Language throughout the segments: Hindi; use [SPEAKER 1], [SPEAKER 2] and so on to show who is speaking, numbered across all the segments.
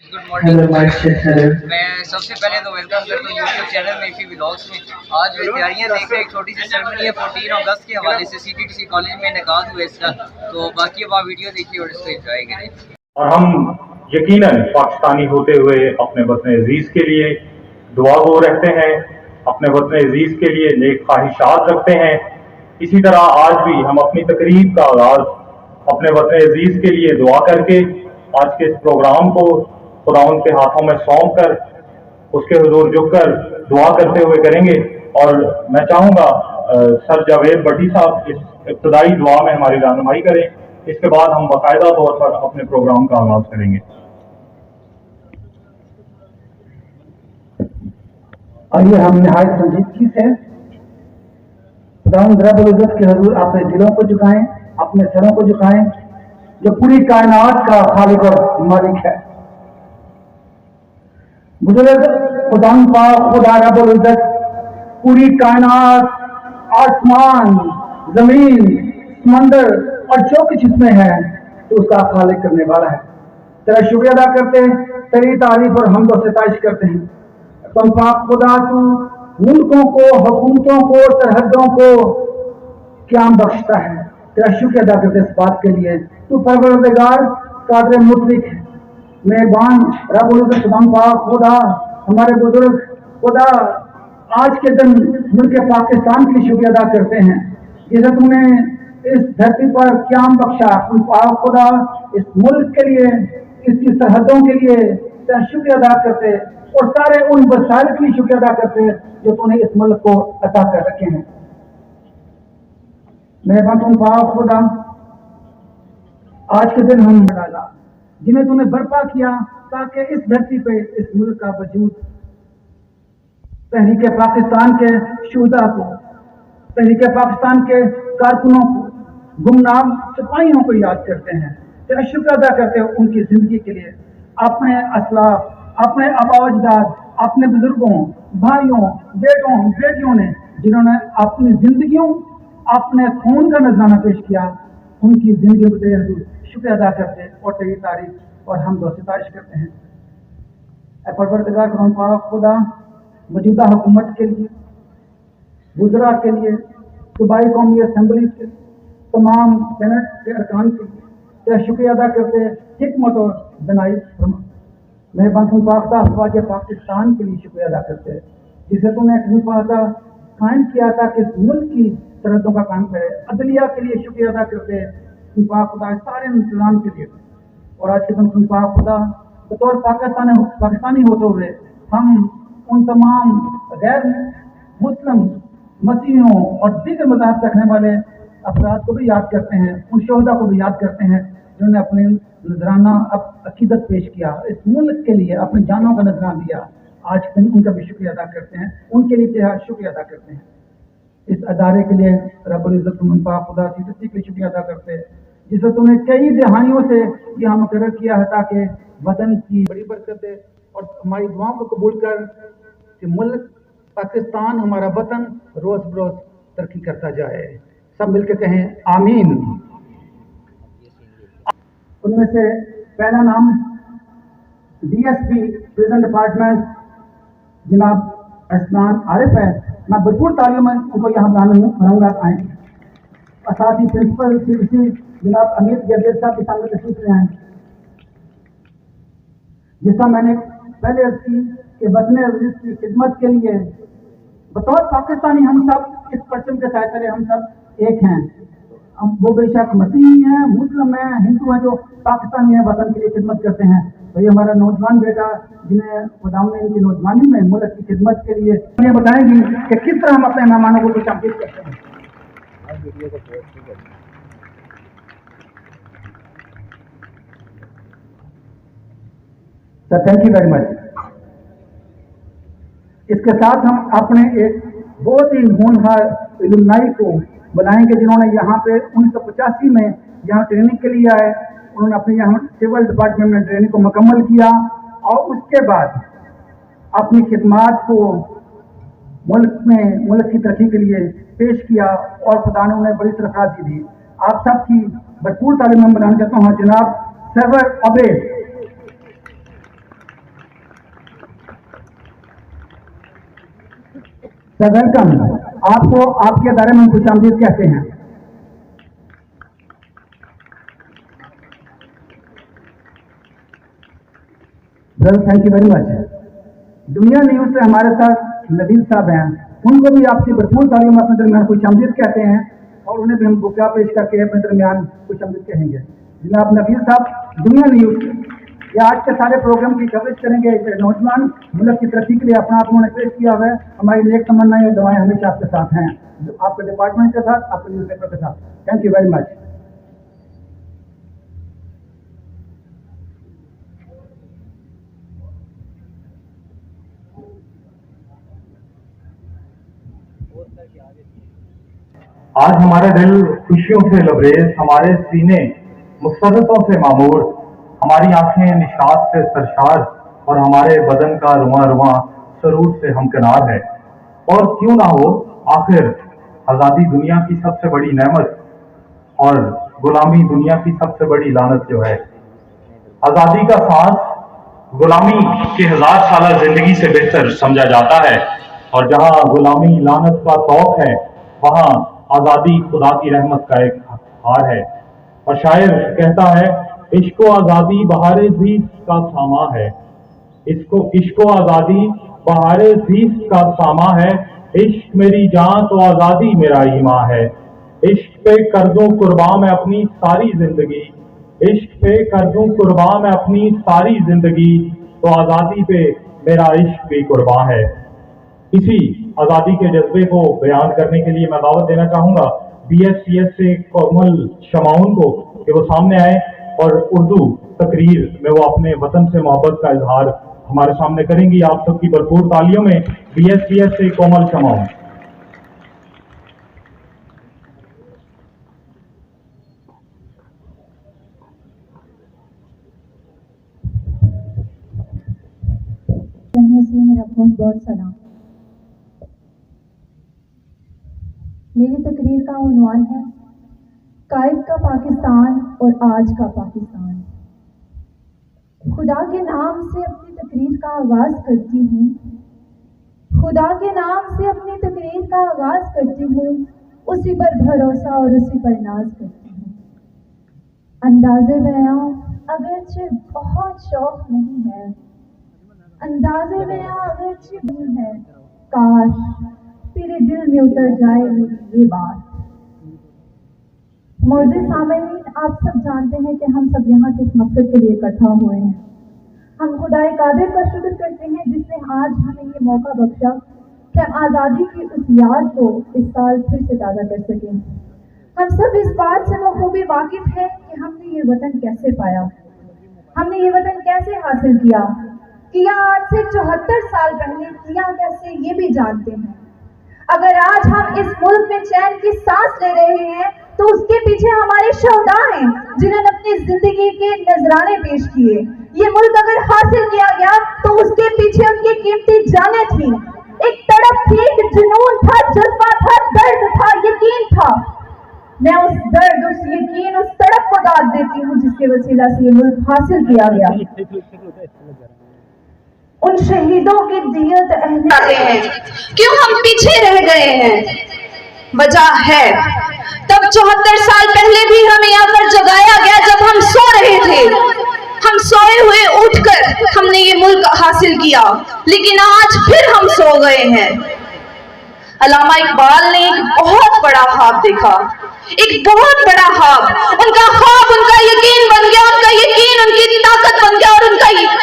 [SPEAKER 1] Good morning. मैं सबसे पहले तो वेलकम करता हूँ यूट्यूब चैनल में इफी व्लॉग्स में। आज जो तैयारियाँ देख रहे हैं, एक छोटी सी सेरेमनी है 14 अगस्त के हवाले से CTTC कॉलेज में इनेकाद हुआ इसका, तो बाकी अब आप वीडियो देखिए और इसको एंजॉय करें।
[SPEAKER 2] और हम यकीनन पाकिस्तानी होते हुए अपने वतन अजीज के लिए दुआ गो रहते हैं, अपने वतन अजीज के लिए नेक ख्वाहिशात रखते हैं। इसी तरह आज भी हम अपनी तकरीब का आगाज अपने वतन अजीज के लिए दुआ करके आज के इस प्रोग्राम को खुदावंद के हाथों में सौंप कर उसके हुजूर झुककर दुआ करते हुए करेंगे। और मैं चाहूँगा सर जावेद भट्टी साहब इस इब्तदाई दुआ में हमारी रहनुमाई करें। इसके बाद हम बाकायदा तौर पर अपने प्रोग्राम का आगाज करेंगे।
[SPEAKER 3] आइए हम निहायत संजीदगी से खुदावंद रब्बुल इज्जत के हुजूर अपने दिलों को झुकाएं, अपने सरों को झुकाएं, जो पूरी कायनात का खालिक और मालिक है। बुजुर्ग खुदावंद पाक खुदा रब्बुल इज्जत पूरी कायनात, आसमान, जमीन, समंदर और जो कुछ इसमें है तो उसका खालिक करने वाला है। तेरा शुक्रिया अदा करते हैं, तेरी तारीफ और हमद और सिताइश करते हैं। तुम पाक खुदा, तू मुल्कों को, हुकूमतों को, सरहदों को क़याम बख्शता है। तेरा शुक्रिया अदा करते इस बात के लिए। तू परवरदिगार कादिर मुतलक है, मेहरबान रब्बुल इज्जत खुदा पाक खुदा। हमारे बुजुर्ग खुदा आज के दिन मुल्क पाकिस्तान की शुक्रिया अदा करते हैं, जिसे तुमने इस धरती पर क़याम बख्शा। तुम पाक खुदा इस मुल्क के लिए, इसकी सरहदों के लिए तेरा शुक्रिया अदा करते और सारे उन वसाइल के लिए शुक्रिया अदा करते जो तूने इस मुल्क को अता कर रखे हैं। मेहरबान तुम पाक खुदा, आज के दिन हम डाला जिन्हें तूने बर्पा किया ताकि इस धरती पे इस मुल्क का वजूद तहरीक पाकिस्तान के शुहदा को, तहरीक पाकिस्तान के कारकुनों को, गुमनाम सिपाहियों को याद करते हैं। तेरा शुक्र अदा करते हैं उनकी जिंदगी के लिए। अपने असलाफ, अपने आबाजदाद, अपने बुजुर्गों, भाइयों, बेटों, बेटियों ने जिन्होंने अपनी जिंदगियों, अपने खून का नजराना पेश किया, उनकी जिंदगी को तेरे शुक्र अदा करते और तेरी तारीफ और हम दो सितारिश करते हैं। परवरदिगार खुदा, मौजूदा हुकूमत के लिए, वुज़रा के लिए, सूबाई कौमी असम्बली के तमाम सेनेट के अरकान के लिए तेरा शुक्रिया अदा करते, हिकमत और दनाई फरमा। मेहरबान पाकिस्तान अफवाज पाकिस्तान के लिए शुक्रिया अदा करते हैं, जिसे तूने कायम किया था कि इस मुल्क की सरहदों का काम करे। अदलिया के लिए शुक्रिया अदा करते हैं, खुदा सारे इंतजाम के लिए। और आज के दिन पाक खुदा बतौर पाकिस्तानी होते हुए हम उन तमाम गैर मुस्लिम मसीहों और दीगर मज़हब रखने वाले अफराद को भी याद करते हैं, उन शोहदा को भी याद करते हैं जिन्होंने अपने नजराना अकीदत पेश किया, इस मुल्क के लिए अपनी जानों का नजराना दिया। आज के दिन उनका भी शुक्रिया अदा करते हैं, उनके लिए तेरा शुक्रिया अदा करते हैं। इस अदारे के लिए रब्बुल इज्जत पाक खुदा CTTC के लिए शुक्रिया अदा करते हैं, जिसे तुमने कई दहाइयों से यह मुकर्रर किया है ताकि वतन की बड़ी बरकत दे और हमारी दुआओं को कबूल कर कि मुल्क पाकिस्तान, हमारा वतन रोज बरोज तरक्की करता जाए। सब मिलकर कहें आमीन। उनमें से पहला नाम DSP प्रिजन डिपार्टमेंट जनाब असनान आरिफ है। मैं भरपूर तालियों में उनको यहाँ बनाऊंगा आए। और साथ ही प्रिंसिपल CTTC जनाब अमित जबेद साहब के सामने तशरीफ ले आए। जिसका मैंने पहले अर्ज की कि वतन अजीज की खिदमत के लिए बतौर पाकिस्तानी हम सब इस परचम के साथ तले हम सब एक हैं। हम वो बेशक मसीही हैं, मुस्लिम हैं, हिंदू हैं, जो पाकिस्तानी हैं, वतन के लिए खिदमत करते हैं। तो ये हमारा नौजवान बेटा जिन्हें खुदा ने इनकी नौजवानी में मुल्क की खिदमत के लिए उन्हें बताएंगी कि किस तरह हम अपने मेहमानों को खुशामदीद करते हैं। Sir thank you very much. इसके साथ हम अपने एक बहुत ही होनहार इल्मुनाई को बुलाएंगे जिन्होंने यहाँ पे 1985 में यहाँ ट्रेनिंग के लिए आए। उन्होंने अपने यहाँ सिविल डिपार्टमेंट में ट्रेनिंग को मुकम्मल किया और उसके बाद अपनी खिदमात को मुल्क की तरक्की के लिए पेश किया और खुदा ने उन्हें बड़ी सरफराजी दी। आप सबकी भरपूर तालीम में बनाना चाहता हूँ जनाब सरवर अबेद। वेलकम, आपको आपके दायरे में खुशामदीद कहते हैं। Well, thank you very much. दुनिया न्यूज से हमारे साथ नवीन साहब हैं, उनको भी आपकी भरपूर तालीम अपने दरमियान खुशामदीद कहते हैं और उन्हें भी हम बुका पेश करके अपने दरमियान खुशामदीद कहेंगे। जनाब नवीन साहब दुनिया न्यूज या आज के सारे प्रोग्राम की कवरेज करेंगे। नौजवान मुल्क की तरक्की के लिए अपना आप उन्होंने पेश किया है। हमारी नेक तमन्नाएं और दुआएं हमेशा आपके साथ हैं, आपके डिपार्टमेंट के साथ, आपके न्यूज़पेपर के साथ। Thank you very much.
[SPEAKER 2] आज हमारे दिल खुशियों से लबरेज, हमारे सीने मुसर्रतों से मामूर, हमारी आंखें निशात से सरशार और हमारे बदन का रुआ रुआ सरूर से हमकिनार है। और क्यों ना हो, आखिर आज़ादी दुनिया की सबसे बड़ी नेमत और गुलामी दुनिया की सबसे बड़ी लानत जो है। आज़ादी का सांस गुलामी की 1000 साल जिंदगी से बेहतर समझा जाता है और जहां गुलामी लानत का तौक है वहां आज़ादी खुदा की रहमत का एक हार है। और शायर कहता है, इश्को आज़ादी बहारे ज़ीस्त का सामा है, इश्को आज़ादी बहारे ज़ीस्त का सामा है, इश्क मेरी जान तो आज़ादी मेरा ईमान है। इश्क पे कर दूं कुर्बान मैं अपनी सारी जिंदगी, इश्क पे कर दूं कुर्बान मैं अपनी सारी जिंदगी, तो आज़ादी पे मेरा इश्क भी कुर्बान है। इसी आज़ादी के जज्बे को बयान करने के लिए मैं दावत देना चाहूँगा BSCS से कोमल शमाउन को कि वो सामने आए और उर्दू तकरीर में वो अपने वतन से मोहब्बत का इजहार हमारे सामने करेंगी। आप सबकी भरपूर तालियों में BSCS से कोमल शमाउन।
[SPEAKER 4] मेरा बहुत बहुत सलाम। मेरी तकरीर का उन्वान है कायद का पाकिस्तान और आज का पाकिस्तान। खुदा के नाम से अपनी तकरीर का आगाज करती हूँ, खुदा के नाम से अपनी तकरीर का आगाज करती हूँ, उसी पर भरोसा और उसी पर नाज करती हूँ। अंदाज़े बयां अगरचे बहुत शौक नहीं है, अंदाज़े बयां अगरचे नहीं है, काश तेरे दिल में उतर जाए मेरी ये बात। मोअज़्ज़िज़ सामीन, आप सब जानते हैं कि हम सब यहाँ किस मकसद के लिए इकट्ठा हुए हैं। हम खुदाए कादिर का शुक्र करते हैं जिसने आज हमें ये मौका बख्शा कि हम आज़ादी की उस याद को इस साल फिर से ताज़ा कर सकें। हम सब इस बात से बखूबी वाकिफ हैं कि हमने ये वतन कैसे पाया, हमने ये वतन कैसे हासिल किया आज से 74 साल पहले किया कैसे, ये भी जानते हैं। अगर आज हम इस मुल्क में चैन की सांस ले रहे हैं तो उसके पीछे हमारे शहदा हैं जिन्होंने अपनी जिंदगी के नजराने पेश किए। ये मुल्क अगर हासिल किया गया तो उसके पीछे उनकी कीमती जानें थी, एक तड़प थी, एक जुनून था, जज्बा था, दर्द था, यकीन था। मैं उस दर्द, उस यकीन, उस तड़प को दाद देती हूँ जिसके वसीला से ये मुल्क हासिल किया गया। उन शहीदों की दियत अहले हैं, क्यों हम पीछे रह गए हैं? वजह है तब 74 साल पहले भी हमें यहाँ पर जगाया गया जब हम सो रहे थे। हम सोए हुए उठकर हमने ये मुल्क हासिल किया, लेकिन आज फिर हम सो गए हैं। अल्लामा इकबाल ने एक बहुत बड़ा ख्वाब देखा, एक बहुत बड़ा ख्वाब। उनका ख्वाब उनका यकीन बन गया, उनका यकीन उनकी ताकत बन गया और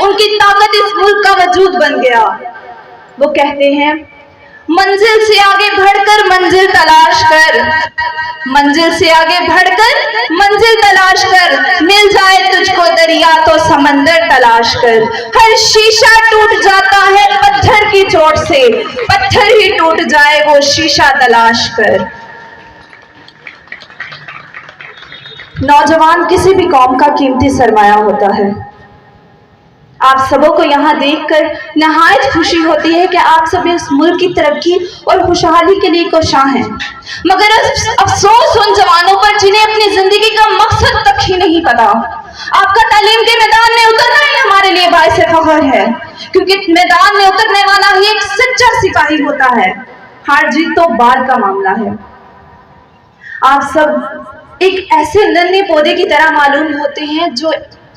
[SPEAKER 4] उनकी ताकत इस मुल्क का वजूद बन गया। वो कहते हैं, मंजिल से आगे बढ़कर मंजिल तलाश कर, मंजिल से आगे बढ़कर मंजिल तलाश कर, मिल जाए तुझको दरिया तो समंदर तलाश कर। हर शीशा टूट जाता है पत्थर की चोट से, पत्थर ही टूट जाए वो शीशा तलाश कर। नौजवान किसी भी कौम का कीमती सरमाया होता है। आप सबों को यहाँ देखकर नहायत खुशी होती है कि आप सब इस मुल्क की तरक्की और खुशहाली के लिए कोशां हैं, मगर अफसोस उन जवानों पर जिन्हें अपनी जिंदगी का मकसद तक ही नहीं पता। आपका तालीम के मैदान में उतरना ही हमारे लिए बाइस फख्र है,
[SPEAKER 5] क्योंकि मैदान में उतरने वाला ही एक सच्चा सिपाही होता है। हार जीत तो बाद का मामला है। आप सब एक ऐसे नन्हे पौधे की तरह मालूम होते हैं, जो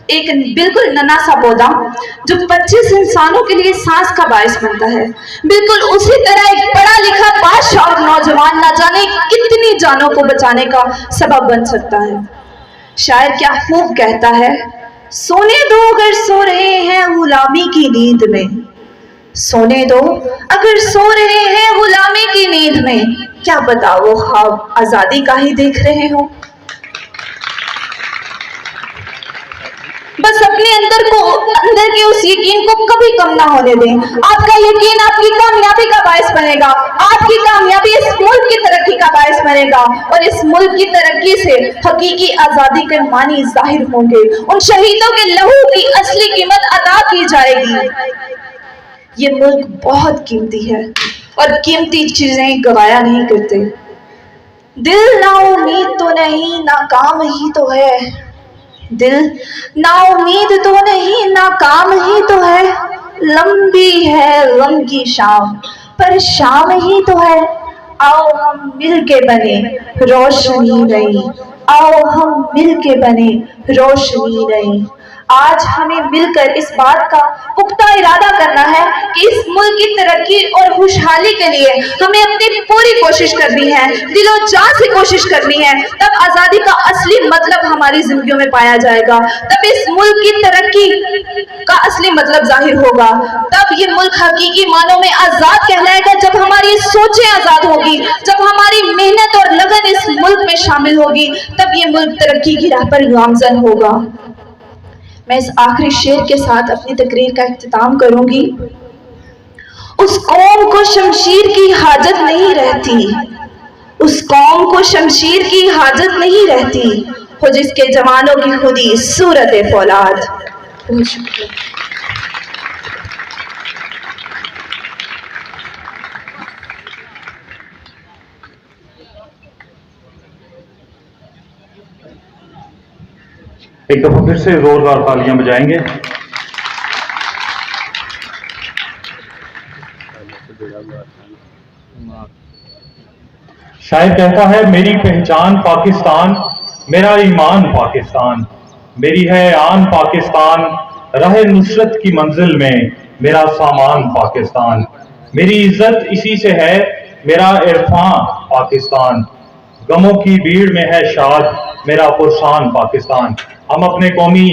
[SPEAKER 5] एक बिल्कुल नन्हा सा पौधा जो 25 इंसानों के लिए सांस का बायस बनता है, बिल्कुल उसी तरह एक पढ़ा लिखा बादशाह और नौजवान ना जाने कितनी जानों को बचाने का सबब बन सकता है। शायर क्या खूब कहता है, सोने दो अगर सो रहे हैं गुलामी की नींद में, सोने दो अगर सो रहे हैं गुलामी की नींद में, क्या पता वो ख्वाब आजादी का ही देख रहे हो। बस अपने अंदर के उस यकीन को कभी कम ना होने दें। आपका यकीन आपकी कामयाबी का बायस बनेगा, आपकी कामयाबी इस मुल्क की तरक्की का बायस बनेगा, और इस मुल्क की तरक्की से हकीकी आजादी के मानी जाहिर होंगे। उन शहीदों के लहू की असली कीमत अदा की जाएगी। ये मुल्क बहुत कीमती है और कीमती चीजें गवाया नहीं करते। दिल ना उम्मीद तो नहीं, नाकाम ही तो है। दिल ना उम्मीद तो नहीं, नाकाम ही तो है। लंबी है गम की शाम, पर शाम ही तो है। आओ हम मिल के बने रोशनी नई, आओ हम मिल के बने रोशनी नई। आज हमें मिलकर इस बात का पुख्ता इरादा करना है कि इस मुल्क की तरक्की और खुशहाली के लिए हमें अपनी पूरी कोशिश करनी है, दिलो जान से कोशिश करनी है। तब आजादी का असली मतलब हमारी जिंदगियों में पाया जाएगा, तब इस मुल्क की तरक्की का असली मतलब जाहिर होगा, तब ये मुल्क हकीकी मानों में आजाद कहलाएगा। जब हमारी सोचें आजाद होगी, जब हमारी मेहनत और लगन इस मुल्क में शामिल होगी, तब ये मुल्क तरक्की की राह पर गामजन होगा। मैं इस आखिरी शेर के साथ अपनी तकरीर का इख्तिताम करूंगी। उस कौम को शमशीर की हाजत नहीं रहती, उस कौम को शमशीर की हाजत नहीं रहती, हो जिसके जवानों की खुदी सूरत फौलाद। बहुत शुक्रिया।
[SPEAKER 2] एक दफा फिर से जोरदार तालियां बजाएंगे। शायर कहता है, मेरी पहचान पाकिस्तान, मेरा ईमान पाकिस्तान, मेरी है आन पाकिस्तान, रहे नुसरत की मंजिल में मेरा सामान पाकिस्तान, मेरी इज्जत इसी से है मेरा इरफान पाकिस्तान, गमों की भीड़ में है शाद मेरा पुरसान पाकिस्तान। हम अपने कौमी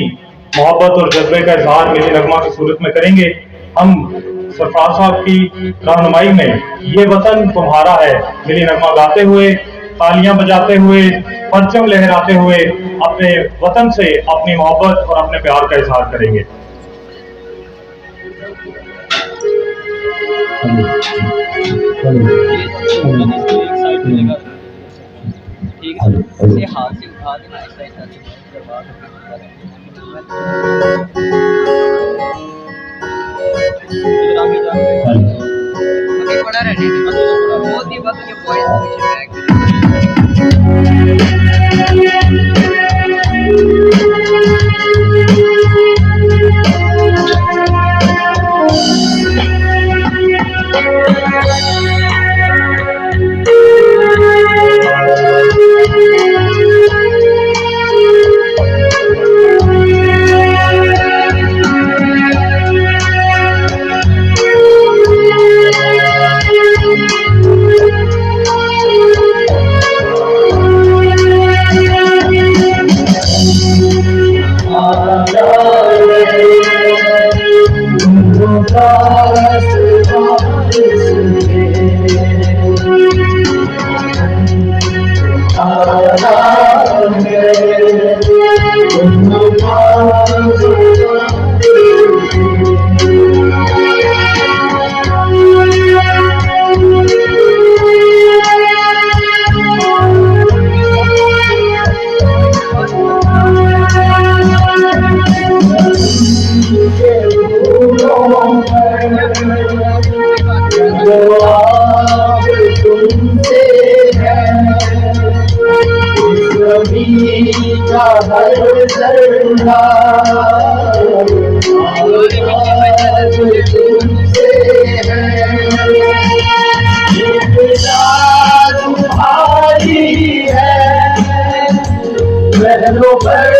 [SPEAKER 2] मोहब्बत और जज्बे का इजहार मिली नगमा की सूरत में करेंगे। हम सरफराज साहब की रहनुमाई में ये वतन तुम्हारा है मिली नगमा गाते हुए, तालियां बजाते हुए, परचम लहराते हुए अपने वतन से अपनी मोहब्बत और अपने प्यार का इजहार करेंगे।
[SPEAKER 1] ठीक है, इसे हाथ से उठा देना, ऐसा ऐसा करवा आगे पड़ा रहने बहुत ही बात ये पॉइंट
[SPEAKER 6] तुमसे है, तुम्हारी है, पहलों पर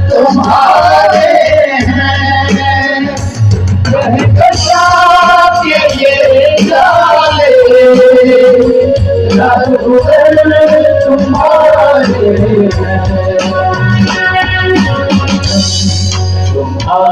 [SPEAKER 6] तुम्हारे हैं, कशा के ये जाले तुम्हारे हैं, तुम्हारा तुम पास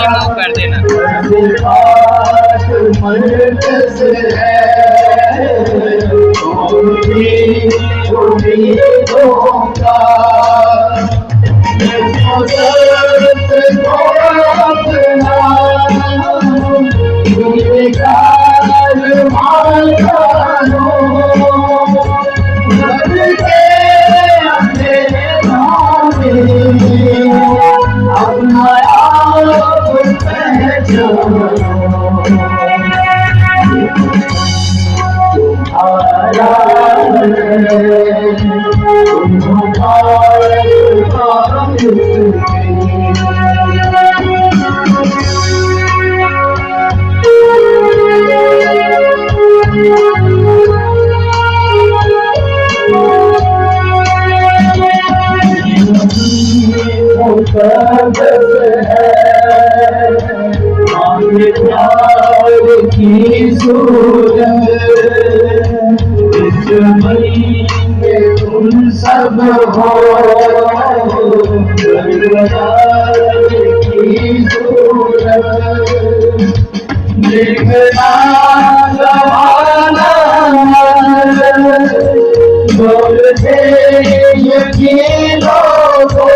[SPEAKER 6] पास
[SPEAKER 1] कर देना। की सूरत इस महीने तुम सब हो, की सूरत देखना जमाना बोलते यकीनों को,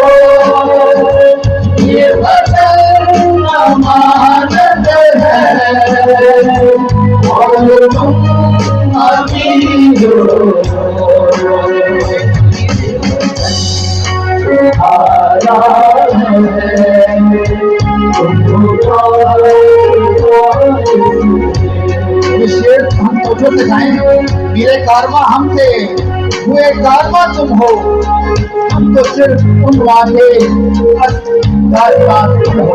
[SPEAKER 1] ये वतन अमानत है और तुम अमीर हो, हम तुझे दिखाएंगे, मेरे कारवा हम थे, हुए कारवा तुम हो, हम तो सिर्फ उन वाले कारवा तुम हो।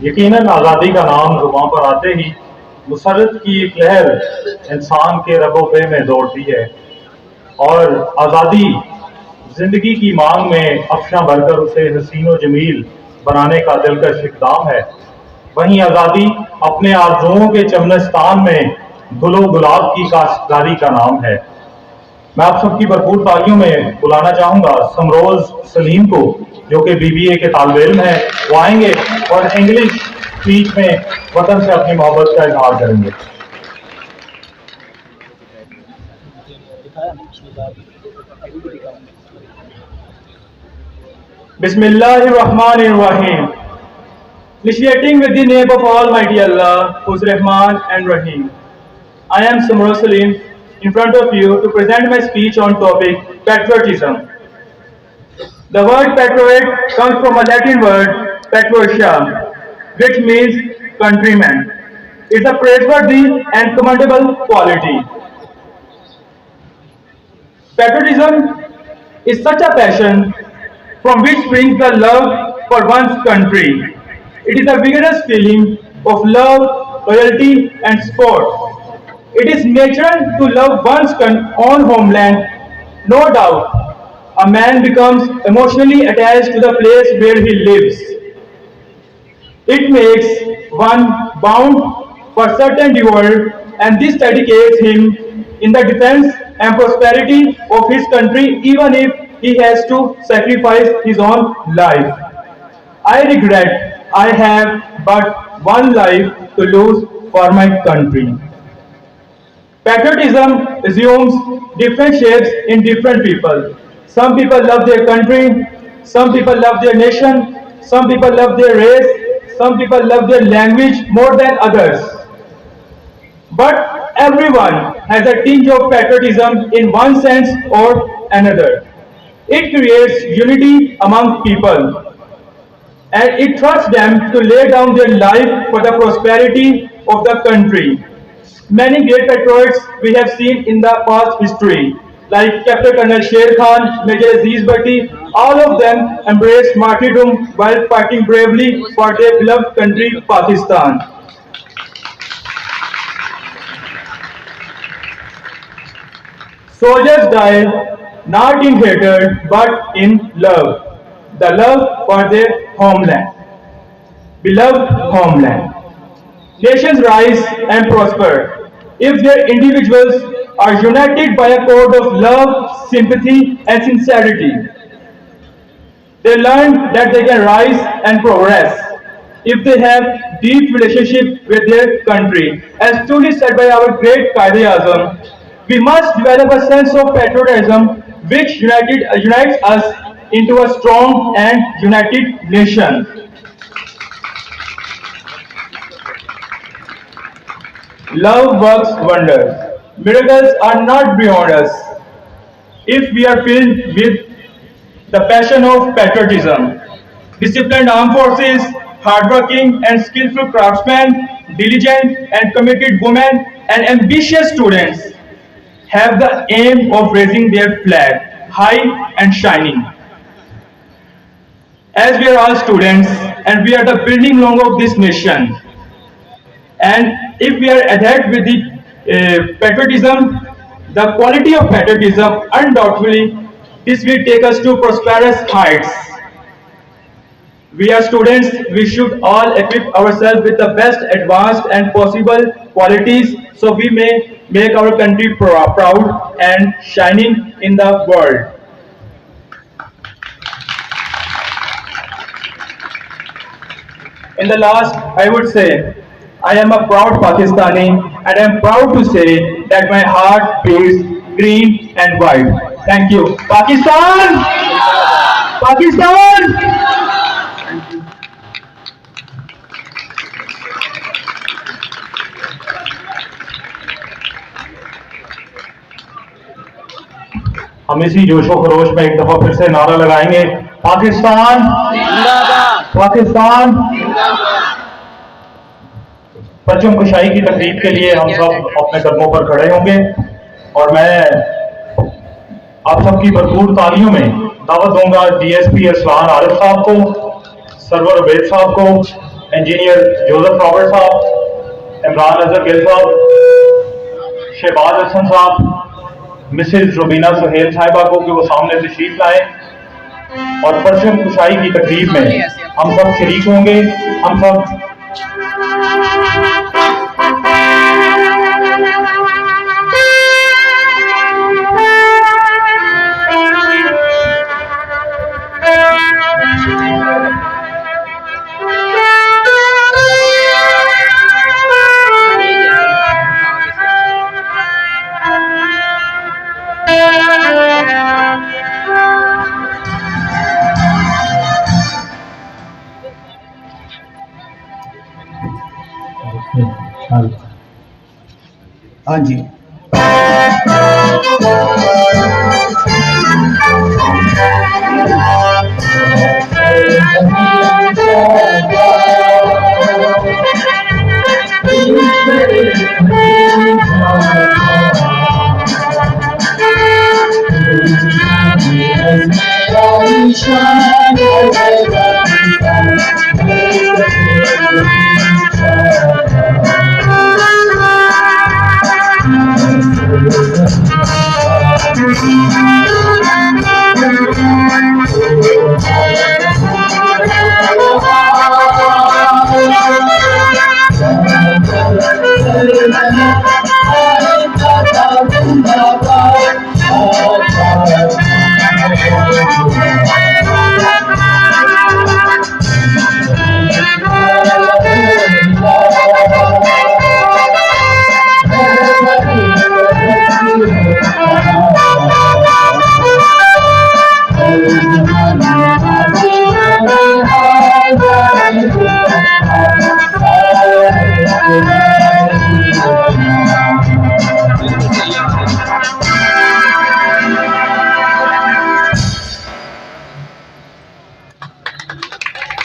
[SPEAKER 2] यकीनन आज़ादी का नाम जुबान पर आते ही मुसर्रत की एक लहर इंसान के रगोपे में दौड़ती है और आज़ादी जिंदगी की मांग में अफशा भरकर उसे हसीन व जमील बनाने का दिलकश इक़दाम है। वहीं आज़ादी अपने आरज़ुओं के चमनस्तान में गुलो गुलाब की काश्तकारी का नाम है। मैं आप सबकी भरपूर तालियों में बुलाना चाहूंगा समरोज सलीम को, जो कि BBA के तालिब इल्म है। वो आएंगे और इंग्लिश स्पीच में वतन से अपनी मोहब्बत का इजहार करेंगे। Bismillahirrahmanirrahim. Initiating with the name of Almighty Allah, who is Rahman and Rahim. I am Samroz Salim,
[SPEAKER 7] in front of you to present my speech on topic patriotism. The word patriot comes from a Latin word patricia, which means countryman. It's a praiseworthy and commendable quality. Patriotism is such a passion from which springs the love for one's country. It is a vigorous feeling of love, loyalty, and sport. It is natural to love one's own homeland. No doubt, a man becomes emotionally attached to the place where he lives. It makes one bound for certain reward, and this dedicates him in the defense and prosperity of his country, even if he has to sacrifice his own life. I regret I have but one life to lose for my country. Patriotism assumes different shapes in different people. Some people love their country, some people love their nation, some people love their race, some people love their language more than others. But everyone has a tinge of patriotism in one sense or another. It creates unity among people and it trusts them to lay down their life for the prosperity of the country. Many great patriots we have seen in the past history, like Captain Colonel Sher Khan, Major Aziz Bhatti, all of them embraced martyrdom while fighting bravely for their beloved country, Pakistan. Soldiers die not in hatred but in love, the love for their homeland, beloved homeland. Nations rise and prosper if their individuals are united by a code of love, sympathy, and sincerity. They learn that they can rise and progress if they have deep relationship with their country. As truly said by our great Qaid-e-Azam, we must develop a sense of patriotism which unites us into a strong and united nation. Love works wonders. Miracles are not beyond us if we are filled with the passion of patriotism. Disciplined armed forces, hardworking and skillful craftsmen, diligent and committed women, and ambitious students have the aim of raising their flag high and shining. As we are all students and we are the building block of this nation, and if we are adhered with the patriotism, the quality of patriotism, undoubtedly, this will take us to prosperous heights. We are students, we should all equip ourselves with the best advanced and possible qualities so we may make our country proud and shining in the world. In the last, I would say, I am a proud Pakistani and I am proud to say that my heart beats green and white. Thank you. Pakistan! Pakistan!
[SPEAKER 2] हम इसी जोशो खरोश में एक दफा फिर से नारा लगाएंगे, पाकिस्तान पाकिस्तान। परचम कुशाई की तकरीब के लिए हम सब अपने कदमों पर खड़े होंगे और मैं आप सबकी भरपूर तालियों में दावत दूंगा डीएसपी अरसलान आरिफ साहब को, सरवर उबैद साहब को, इंजीनियर जोसेफ रॉबर्ट साहब, इमरान अजहर गिल साहब, शहबाज हसन साहब, मिसेज रुबीना सुहेल साहिबा को कि वो सामने तशरीफ लाएं और परचम कुशाई की तकरीब में हम सब शरीक होंगे। हम सब
[SPEAKER 6] हाँ जी।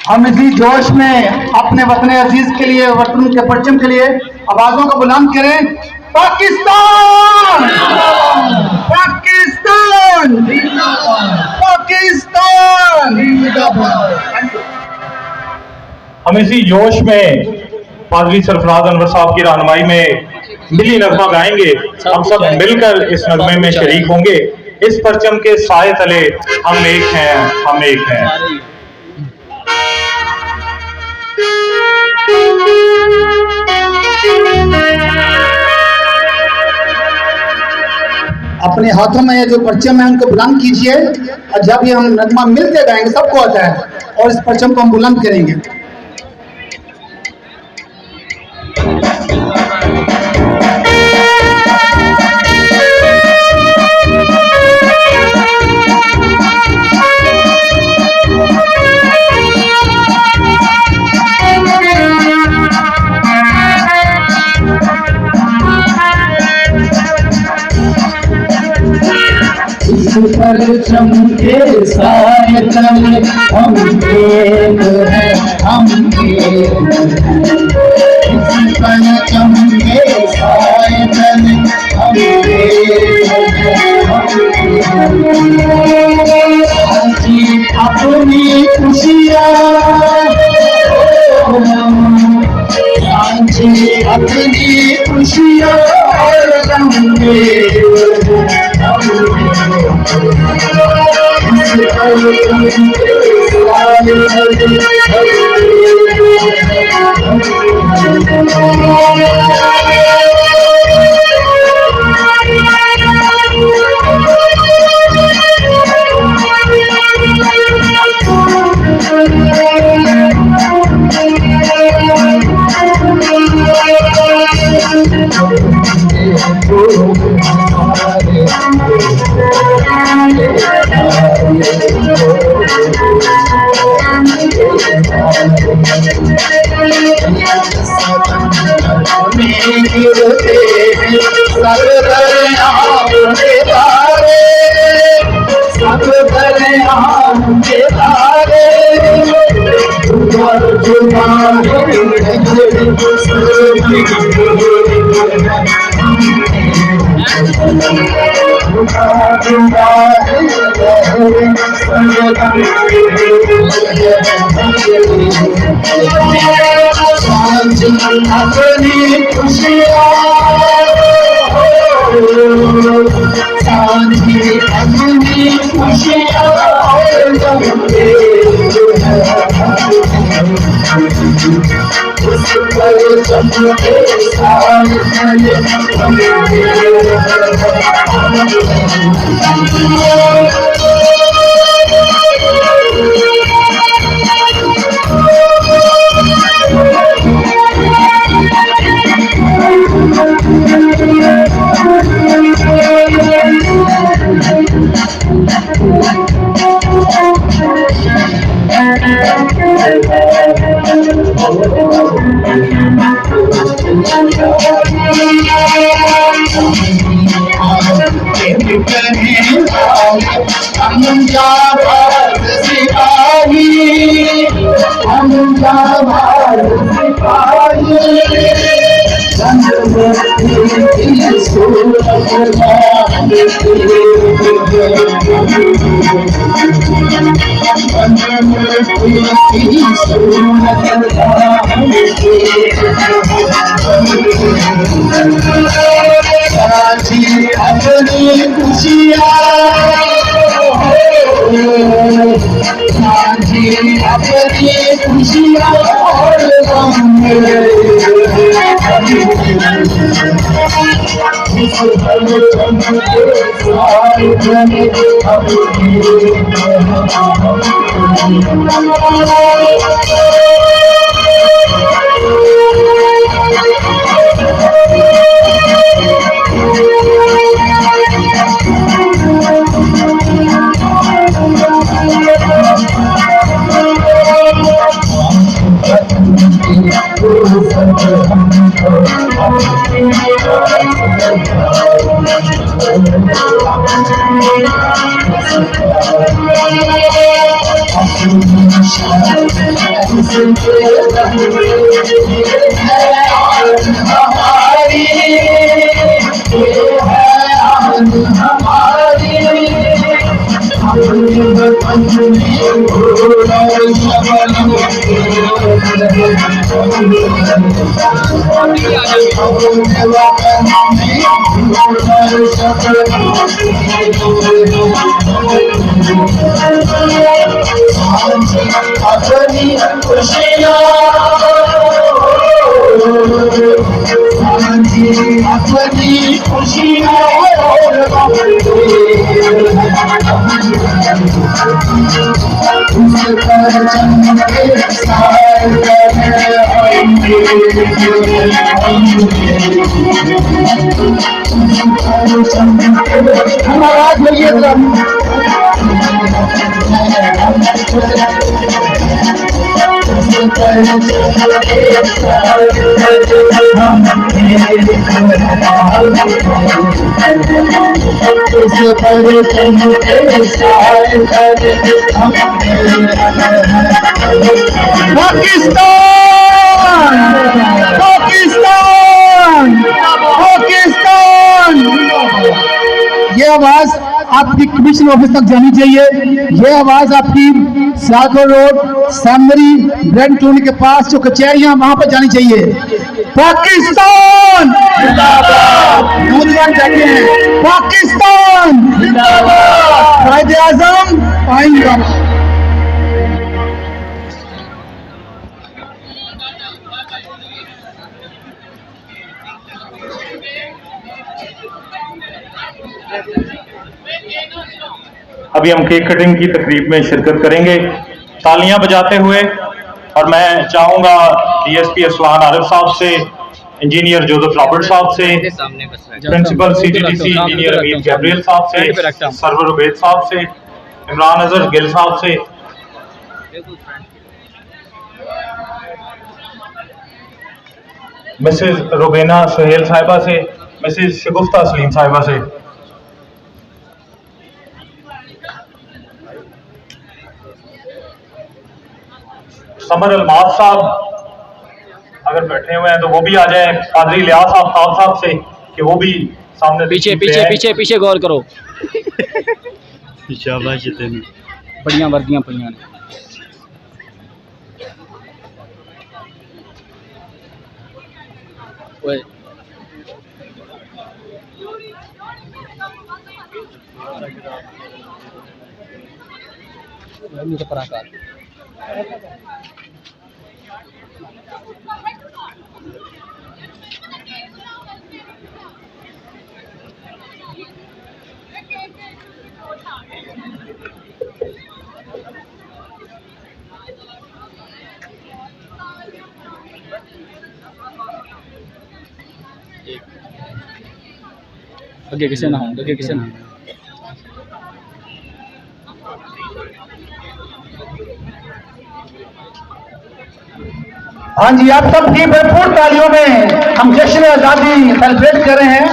[SPEAKER 3] हम इसी जोश में अपने वतन अजीज के लिए, वतन के परचम के लिए आवाजों को बुलंद करें। पाकिस्तान, पाकिस्तान, पाकिस्तान।
[SPEAKER 2] हम इसी जोश में पादरी सरफराज अनवर साहब की रहनुमाई में मिली नगमा गाएंगे। हम सब मिलकर इस नगमे में शरीक होंगे। इस परचम के साए तले हम एक हैं, हम एक हैं।
[SPEAKER 3] अपने हाथों में ये जो परचम है उनको बुलंद कीजिए, और जब ये हम नगमा मिलते गाएंगे, सबको आता है, और इस परचम को हम बुलंद करेंगे।
[SPEAKER 6] परचम के साए तले हम एक हैं, हम एक हैं। इस परचम के साए तले हम एक हैं, हम एक हैं। अपनी खुशियाँ अपनी खुशियाँ और अपनी खुशियाँ साझी अपनी खुशियाँ और उस परचम के साए हम जाबाज सिपाही अपनी खुशियाँ अपनी खुशियाँ और गम अपनी खुशियाँ अपनी खुशियाँ हमारा पाकिस्तान ये आवाज आपकी कमिश्नर ऑफिस तक जानी चाहिए। ये आवाज आपकी सागर रोड सैमरी ब्रेड टोनी के पास जो कचहरियां वहां पर जानी चाहिए। पाकिस्तान नौजवान कहते हैं पाकिस्तान कायदे आजम आएंगे।
[SPEAKER 2] अभी हम केक कटिंग की तकरीब में शिरकत करेंगे तालियां बजाते हुए, और मैं चाहूंगा डीएसपी असलान आरिफ साहब से, इंजीनियर जोसेफ रॉबर्ट साहब से, प्रिंसिपल सीटीटीसी इंजीनियर अमीर गैब्रियल साहब से, सरवर उबैद साहब से, इमरान अजहर गिल साहब से, मिसेज रुबैना सुहेल साहिबा से, मिसेज शगुफ्ता सलीम साहिबा से, समर अलमाज साहब अगर बैठे हुए हैं तो वो भी आ जाए, कादरी लियाज साहब खान साहब से कि वो भी सामने
[SPEAKER 8] पीछे पीछे पीछे पीछे गौर करो। शाबाश बड़ियां वर्दियां पईयां ने। ओए मुझे पराकार आगे किसे ना हो, आगे किसे ना हो।
[SPEAKER 3] हाँ जी, आप सब की भरपूर तालियों में हम जश्न आजादी सेलिब्रेट कर रहे हैं।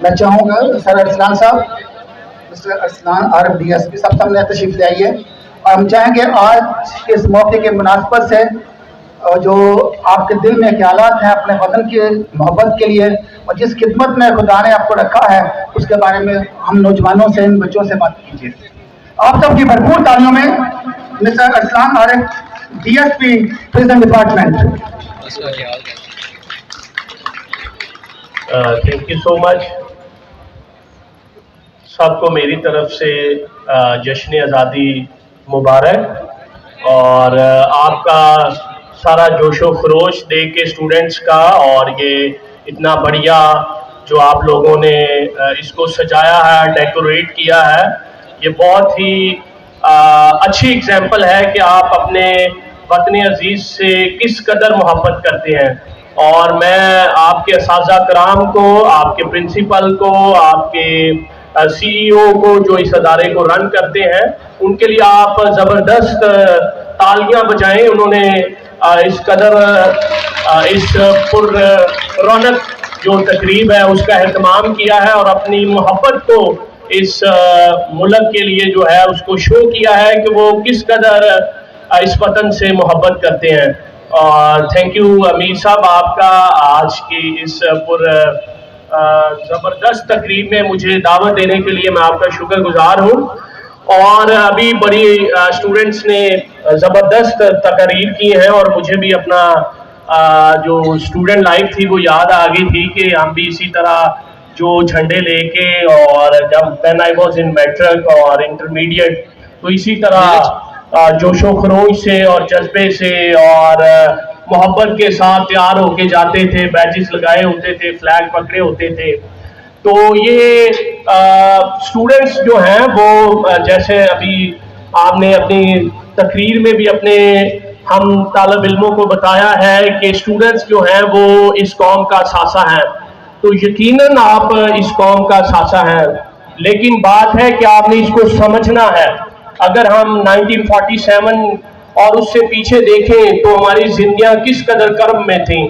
[SPEAKER 6] मैं चाहूँगा सर अरसलान साहब, मिस्टर अरसलान आरिफ DSP साहब सामने तशरीफ ले आइए। और हम चाहेंगे आज के इस मौके के मुनासबत से जो आपके दिल में ख्यालात हैं अपने वतन की मोहब्बत के लिए और जिस खिदमत में खुदा ने आपको रखा है उसके बारे में हम नौजवानों से, इन बच्चों से बात कीजिए। आप सबकी भरपूर तालियों में mister Arsalan Arif DSP prison department.
[SPEAKER 9] Thank you so much. सबको मेरी तरफ से जश्न आज़ादी मुबारक। और आपका सारा जोशो खरोश देख के स्टूडेंट्स का, और ये इतना बढ़िया जो आप लोगों ने इसको सजाया है, डेकोरेट किया है, ये बहुत ही अच्छी एग्जाम्पल है कि आप अपने वतन अजीज़ से किस कदर मोहब्बत करते हैं। और मैं आपके असातिज़ा कराम को, आपके प्रिंसिपल को, आपके CEO को जो इस अदारे को रन करते हैं, उनके लिए आप ज़बरदस्त तालियां बजाएं। उन्होंने इस कदर इस पुर रौनक जो तकरीब है उसका एहतमाम किया है और अपनी मोहब्बत को इस मुल्क के लिए जो है उसको शो किया है कि वो किस कदर इस वतन से मोहब्बत करते हैं। और थैंक यू अमीर साहब, आपका आज की इस पुर ज़बरदस्त तकरीब में मुझे दावत देने के लिए मैं आपका शुक्रगुजार हूँ। और अभी बड़ी स्टूडेंट्स ने ज़बरदस्त तकरीर की हैं और मुझे भी अपना जो स्टूडेंट लाइफ थी वो याद आ गई थी कि हम भी इसी तरह जो झंडे लेके, और जब when I was in matric और इंटरमीडिएट, तो इसी तरह जोशो खरोश से और जज्बे से और मोहब्बत के साथ तैयार होके जाते थे, बैचेस लगाए होते थे, फ्लैग पकड़े होते थे। तो ये स्टूडेंट्स जो हैं वो जैसे अभी आपने अपनी तकरीर में भी अपने हम तालिब इल्मों को बताया है कि स्टूडेंट्स जो हैं वो इस कौम का सासा है, तो यकीनन आप इस कौम का सासा हैं। लेकिन बात है कि आपने इसको समझना है। अगर हम 1947 और उससे पीछे देखें तो हमारी जिंदगियां किस कदर कर्म में थी,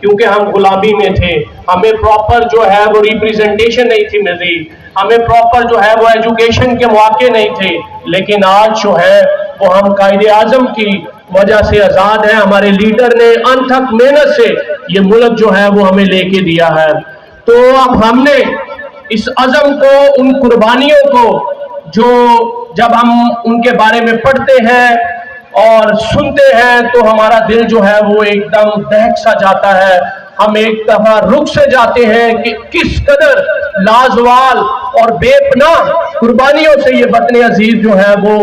[SPEAKER 9] क्योंकि हम गुलामी में थे। हमें प्रॉपर जो है वो रिप्रेजेंटेशन नहीं थी मिल रही, हमें प्रॉपर जो है वो एजुकेशन के मौके नहीं थे। लेकिन आज जो है वो हम कायदे आजम की वजह से आज़ाद हैं। हमारे लीडर ने अनथक मेहनत से ये मुल्क जो है वो हमें लेके दिया है। तो अब हमने इस अज़म को, उन कुर्बानियों को जो जब हम उनके बारे में पढ़ते हैं और सुनते हैं तो हमारा दिल जो है वो एकदम दहक सा जाता है। हम एक दफा रुक से जाते हैं कि किस कदर लाजवाल और बेपनाह कुर्बानियों से ये वतन अजीज जो है वो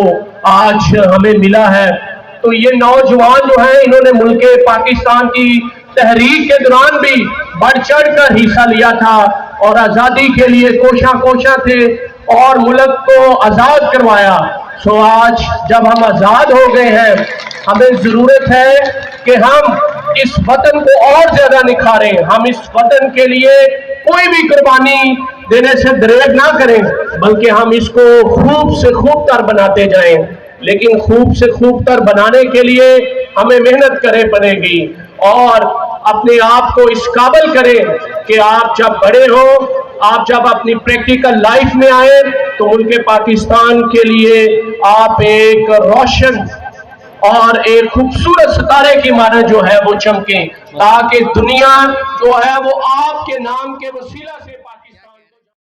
[SPEAKER 9] आज हमें मिला है। तो ये नौजवान जो है इन्होंने मुल्क पाकिस्तान की तहरीक के दौरान भी बढ़ चढ़ कर हिस्सा लिया था और आज़ादी के लिए कोशा थे और मुल्क को आज़ाद करवाया। सो आज जब हम आज़ाद हो गए हैं, हमें ज़रूरत है कि हम इस वतन को और ज़्यादा निखारें। हम इस वतन के लिए कोई भी कुर्बानी देने से दरेग ना करें, बल्कि हम इसको खूब से खूब तर बनाते जाएं। लेकिन खूब से खूब तर बनाने के लिए हमें मेहनत करनी पड़ेगी और अपने आप को इस काबिल करें कि आप जब बड़े हो, आप जब अपनी प्रैक्टिकल लाइफ में आए तो मुल्क पाकिस्तान के लिए आप एक रोशन और एक खूबसूरत सितारे की माने जो है वो चमके, ताकि दुनिया जो है वो आपके नाम के वसीला से